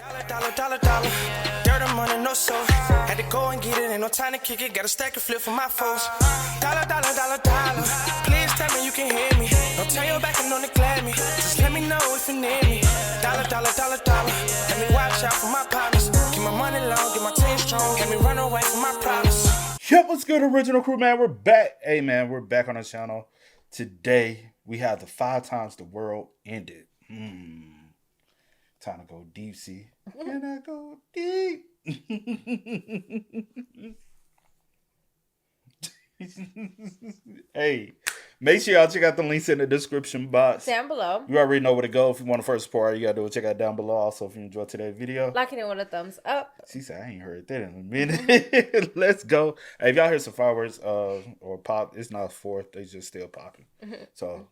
Dollar. Dirt and money, no soul. Had to go and get it, ain't no time to kick it. Got a stack and flip for my foes. Dollar. Please tell me you can hear me. Don't turn your back and don't neglect me. Just let me know if you need me. Dollar. Let me watch out for my partners. Keep my money long, get my team strong. Let me run away from my problems. Yep, what's good, original crew, man? We're back. Hey, man, we're back on the channel. Today, we have the 5 times the world ended. Time to go deep, see. Can I go deep? Hey, make sure y'all check out the links in the description box. Down below. You already know where to go. If you want to first support, all you gotta do is check out down below. Also, if you enjoyed today's video, liking it with a thumbs up. She said, I ain't heard that in a minute. Let's go. Hey, if y'all hear some fireworks or pop, it's not 4th. They just still popping. So,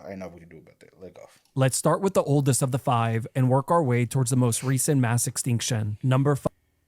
ain't nothing we can do about that. Let go. Let's start with the oldest of the 5 and work our way towards the most recent mass extinction. Number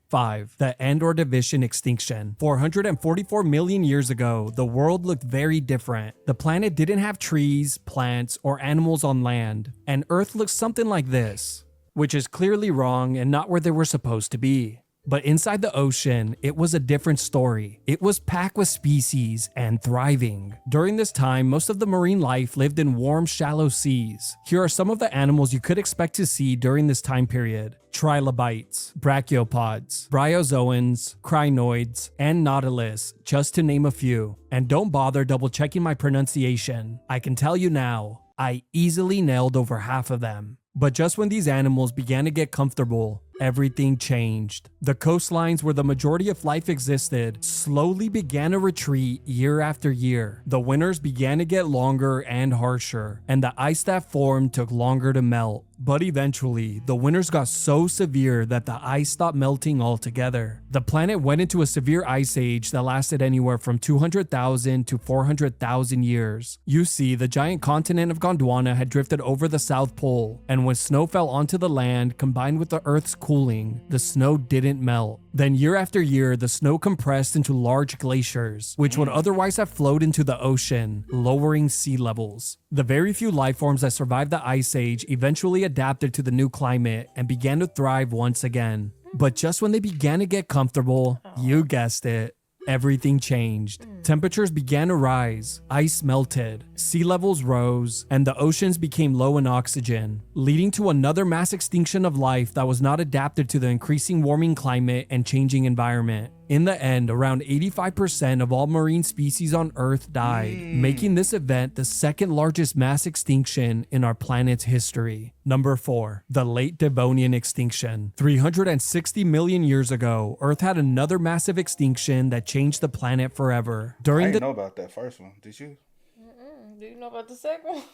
5, the Andor-Division extinction. 444 million years ago, the world looked very different. The planet didn't have trees, plants, or animals on land, and Earth looked something like this, which is clearly wrong and not where they were supposed to be. But inside the ocean, it was a different story. It was packed with species and thriving. During this time, most of the marine life lived in warm, shallow seas. Here are some of the animals you could expect to see during this time period. Trilobites, brachiopods, bryozoans, crinoids, and nautilus, just to name a few. And don't bother double checking my pronunciation. I can tell you now, I easily nailed over half of them. But just when these animals began to get comfortable, everything changed. The coastlines where the majority of life existed slowly began to retreat year after year. The winters began to get longer and harsher, and the ice that formed took longer to melt. But eventually, the winters got so severe that the ice stopped melting altogether. The planet went into a severe ice age that lasted anywhere from 200,000 to 400,000 years. You see, the giant continent of Gondwana had drifted over the South Pole, and when snow fell onto the land, combined with the Earth's cooling, the snow didn't melt. Then year after year, the snow compressed into large glaciers, which would otherwise have flowed into the ocean, lowering sea levels. The very few life forms that survived the ice age eventually adapted to the new climate and began to thrive once again. But just when they began to get comfortable, you guessed it, everything changed. Temperatures began to rise, ice melted, sea levels rose, and the oceans became low in oxygen, leading to another mass extinction of life that was not adapted to the increasing warming climate and changing environment. In the end, around 85% of all marine species on Earth died, making this event the second largest mass extinction in our planet's history. Number 4, the Late Devonian extinction. 360 million years ago, Earth had another massive extinction that changed the planet forever. I didn't know about that first one. Did you? Do you know about the second one?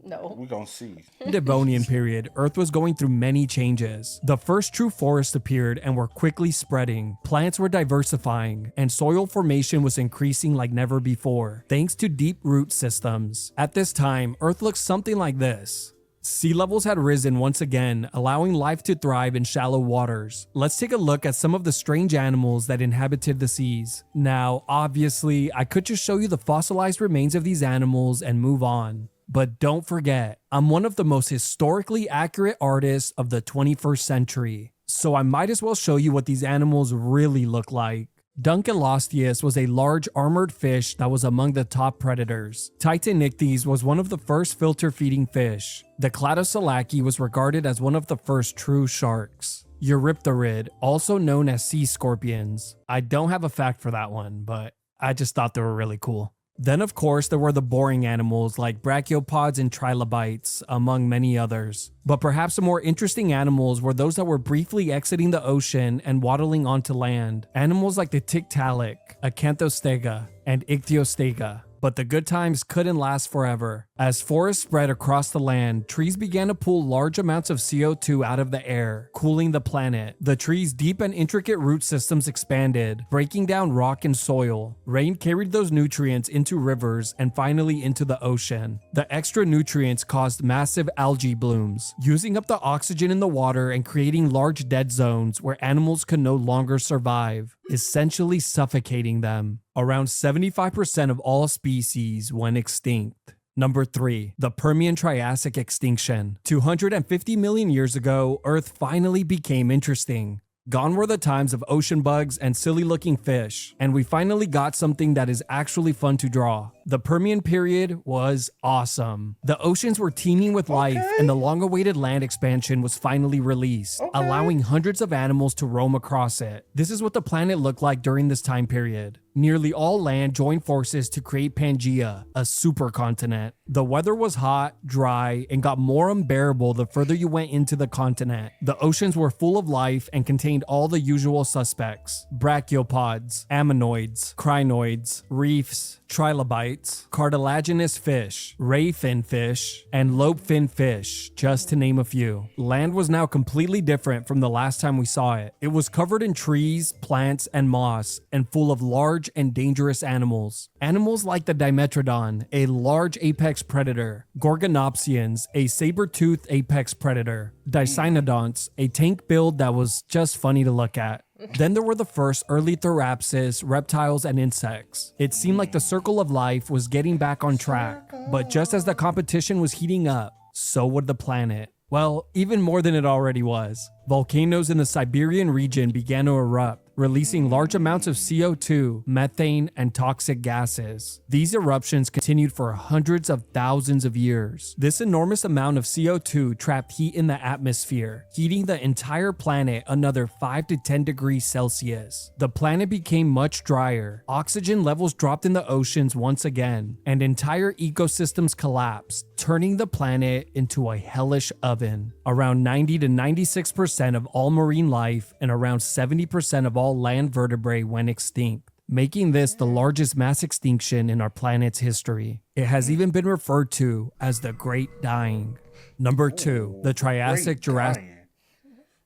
No. We're gonna see. Devonian period, Earth was going through many changes. The first true forests appeared and were quickly spreading. Plants were diversifying, and soil formation was increasing like never before, thanks to deep root systems. At this time, Earth looked something like this. Sea levels had risen once again, allowing life to thrive in shallow waters. Let's take a look at some of the strange animals that inhabited the seas. Now, obviously, I could just show you the fossilized remains of these animals and move on. But don't forget, I'm one of the most historically accurate artists of the 21st century, so I might as well show you what these animals really look like. Dunkleosteus was a large armored fish that was among the top predators. Titanichthys was one of the first filter-feeding fish. The Cladosalaki was regarded as one of the first true sharks. Eurypterid, also known as sea scorpions. I don't have a fact for that one, but I just thought they were really cool. Then of course there were the boring animals like brachiopods and trilobites, among many others. But perhaps the more interesting animals were those that were briefly exiting the ocean and waddling onto land. Animals like the Tiktaalik, Acanthostega, and Ichthyostega. But the good times couldn't last forever. As forests spread across the land, trees began to pull large amounts of CO2 out of the air, cooling the planet. The trees' deep and intricate root systems expanded, breaking down rock and soil. Rain carried those nutrients into rivers and finally into the ocean. The extra nutrients caused massive algae blooms, using up the oxygen in the water and creating large dead zones where animals could no longer survive, essentially suffocating them. Around 75% of all species went extinct. Number 3. The Permian-Triassic extinction. 250 million years ago, Earth finally became interesting. Gone were the times of ocean bugs and silly-looking fish, and we finally got something that is actually fun to draw. The Permian period was awesome. The oceans were teeming with life, and the long-awaited land expansion was finally released, allowing hundreds of animals to roam across it. This is what the planet looked like during this time period. Nearly all land joined forces to create Pangaea, a supercontinent. The weather was hot, dry, and got more unbearable the further you went into the continent. The oceans were full of life and contained all the usual suspects: brachiopods, ammonoids, crinoids, reefs, trilobites, cartilaginous fish, ray fin fish, and lobe fin fish, just to name a few. Land was now completely different from the last time we saw it. It was covered in trees, plants, and moss, and full of large and dangerous animals. Animals like the Dimetrodon, a large apex predator, Gorgonopsians, a saber-toothed apex predator, Dicynodonts, a tank build that was just funny to look at. Then there were the first early therapsids, reptiles, and insects. It seemed like the circle of life was getting back on track, but just as the competition was heating up, so would the planet. Well, even more than it already was. Volcanoes in the Siberian region began to erupt, releasing large amounts of CO2, methane, and toxic gases. These eruptions continued for hundreds of thousands of years. This enormous amount of CO2 trapped heat in the atmosphere, heating the entire planet another 5 to 10 degrees Celsius. The planet became much drier. Oxygen levels dropped in the oceans once again, and entire ecosystems collapsed, turning the planet into a hellish oven. Around 90 to 96% of all marine life and around 70% of all land vertebrae went extinct, making this the largest mass extinction in our planet's history. It has even been referred to as the Great Dying. Number 2, the Triassic Jurassic.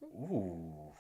Ooh.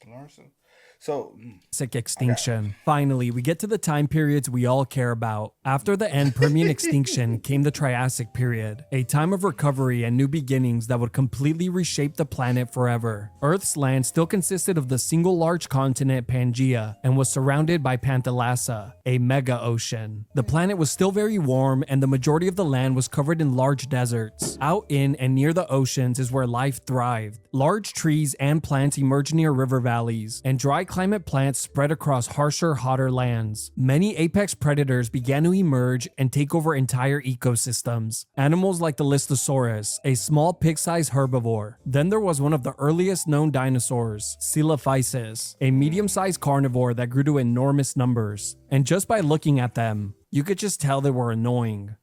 Larson. So, Extinction. Finally, we get to the time periods we all care about. After the end Permian extinction came the Triassic period, a time of recovery and new beginnings that would completely reshape the planet forever. Earth's land still consisted of the single large continent Pangaea and was surrounded by Panthalassa, a mega ocean. The planet was still very warm and the majority of the land was covered in large deserts. Out in and near the oceans is where life thrived. Large trees and plants emerged near river valleys, and dry climate plants spread across harsher, hotter lands. Many apex predators began to emerge and take over entire ecosystems. Animals like the Listosaurus, a small pig-sized herbivore. Then there was one of the earliest known dinosaurs, Coelophysis, a medium-sized carnivore that grew to enormous numbers. And just by looking at them, you could just tell they were annoying.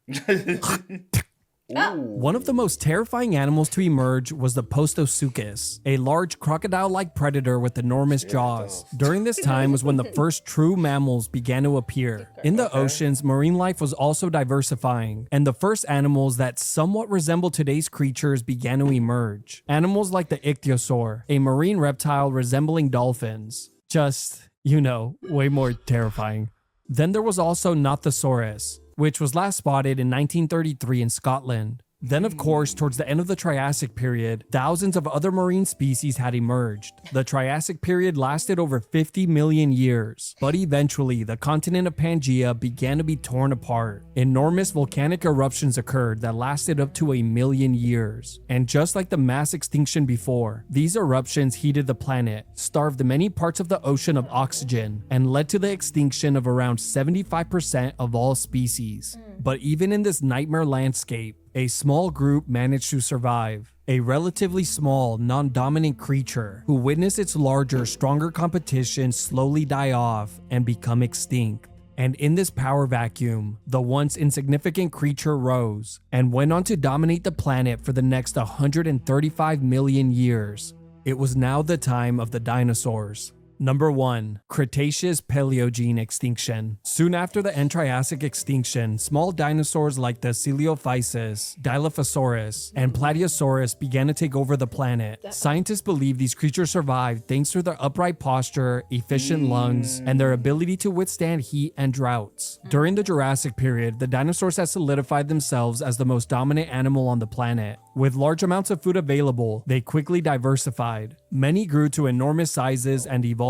One of the most terrifying animals to emerge was the Postosuchus, a large crocodile-like predator with enormous jaws. During this time was when the first true mammals began to appear. In the oceans, marine life was also diversifying, and the first animals that somewhat resemble today's creatures began to emerge. Animals like the ichthyosaur, a marine reptile resembling dolphins. Just, way more terrifying. Then there was also Nothosaurus, which was last spotted in 1933 in Scotland. Then, of course, towards the end of the Triassic period, thousands of other marine species had emerged. The Triassic period lasted over 50 million years, but eventually the continent of Pangaea began to be torn apart. Enormous volcanic eruptions occurred that lasted up to 1 million years. And just like the mass extinction before, these eruptions heated the planet, starved many parts of the ocean of oxygen, and led to the extinction of around 75% of all species. But even in this nightmare landscape, a small group managed to survive. A relatively small, non-dominant creature who witnessed its larger, stronger competition slowly die off and become extinct. And in this power vacuum, the once insignificant creature rose and went on to dominate the planet for the next 135 million years. It was now the time of the dinosaurs. Number 1. Cretaceous-Paleogene extinction. Soon after the end Triassic extinction, small dinosaurs like the Coelophysis, Dilophosaurus, and Plateosaurus began to take over the planet. Scientists believe these creatures survived thanks to their upright posture, efficient lungs, and their ability to withstand heat and droughts. During the Jurassic period, the dinosaurs had solidified themselves as the most dominant animal on the planet. With large amounts of food available, they quickly diversified. Many grew to enormous sizes and evolved.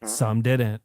Some didn't.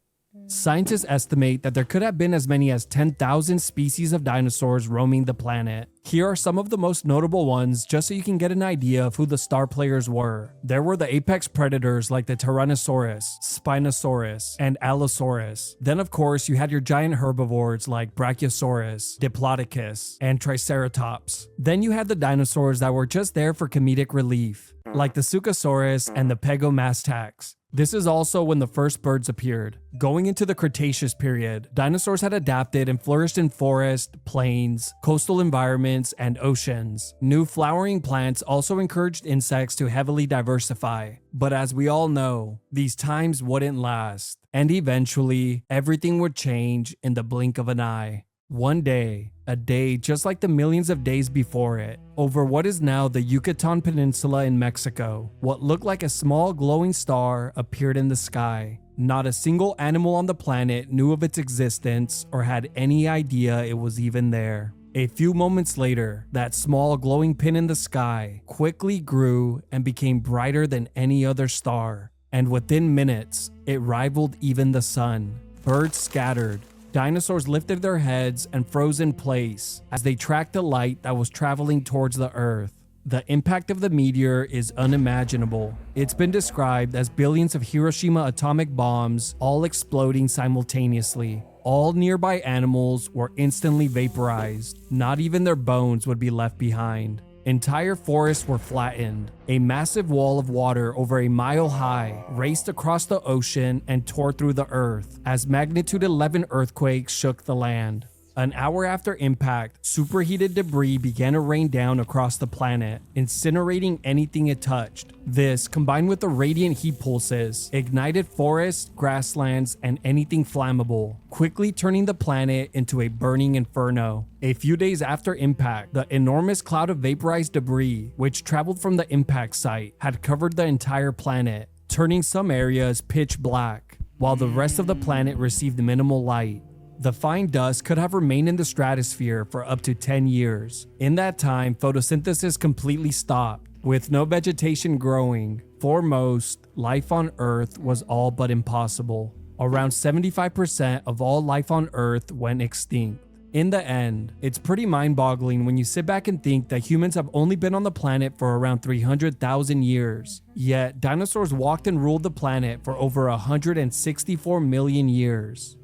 Scientists estimate that there could have been as many as 10,000 species of dinosaurs roaming the planet. Here are some of the most notable ones just so you can get an idea of who the star players were. There were the apex predators like the Tyrannosaurus, Spinosaurus, and Allosaurus. Then of course you had your giant herbivores like Brachiosaurus, Diplodocus, and Triceratops. Then you had the dinosaurs that were just there for comedic relief, like the Suchosaurus and the Pegomastax. This is also when the first birds appeared. Going into the Cretaceous period, dinosaurs had adapted and flourished in forests, plains, coastal environments, and oceans. New flowering plants also encouraged insects to heavily diversify. But as we all know, these times wouldn't last, and eventually, everything would change in the blink of an eye. One day, a day just like the millions of days before it, over what is now the Yucatan Peninsula in Mexico, what looked like a small glowing star appeared in the sky. Not a single animal on the planet knew of its existence or had any idea it was even there. A few moments later, that small glowing pin in the sky quickly grew and became brighter than any other star. And within minutes, it rivaled even the sun. Birds scattered. Dinosaurs lifted their heads and froze in place as they tracked the light that was traveling towards the Earth. The impact of the meteor is unimaginable. It's been described as billions of Hiroshima atomic bombs all exploding simultaneously. All nearby animals were instantly vaporized. Not even their bones would be left behind. Entire forests were flattened. A massive wall of water over a mile high raced across the ocean and tore through the earth as magnitude 11 earthquakes shook the land. An hour after impact, superheated debris began to rain down across the planet, incinerating anything it touched. This, combined with the radiant heat pulses, ignited forests, grasslands, and anything flammable, quickly turning the planet into a burning inferno. A few days after impact, the enormous cloud of vaporized debris, which traveled from the impact site, had covered the entire planet, turning some areas pitch black, while the rest of the planet received minimal light. The fine dust could have remained in the stratosphere for up to 10 years. In that time, photosynthesis completely stopped. With no vegetation growing, for most, life on Earth was all but impossible. Around 75% of all life on Earth went extinct. In the end, it's pretty mind-boggling when you sit back and think that humans have only been on the planet for around 300,000 years. Yet, dinosaurs walked and ruled the planet for over 164 million years.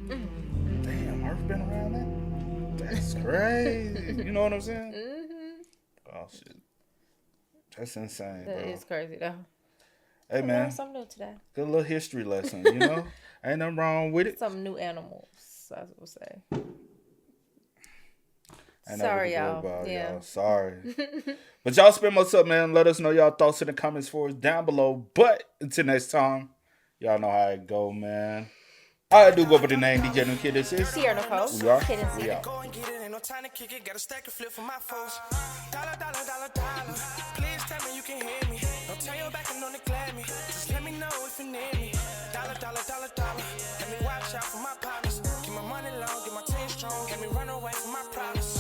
Damn, Earth been around that? That's crazy. You know what I'm saying? Mm-hmm. Oh, shit. That's insane, bro. That is crazy, though. Hey, man. Learned something new today. Good little history lesson, you know? Ain't nothing wrong with it. Some new animals, I will say. Sorry, y'all. Y'all. Sorry. But y'all spend most up, man. Let us know y'all thoughts in the comments for us down below. But until next time, y'all know how it go, man. I do go by the name DJ New Kid. This is Sierra Nicole. We are. Kid and C. We are. Go and get it, ain't no time to kick it. Got a stack of flip for my foes. Dollar, dollar, dollar, dollar. Please tell me you can hear me. Don't turn your back and don't neglect me. Just let me know if you need me. Dollar, dollar, dollar, dollar. Let me watch out for my partners. Keep my money long, get my team strong. Let me run away from my problems.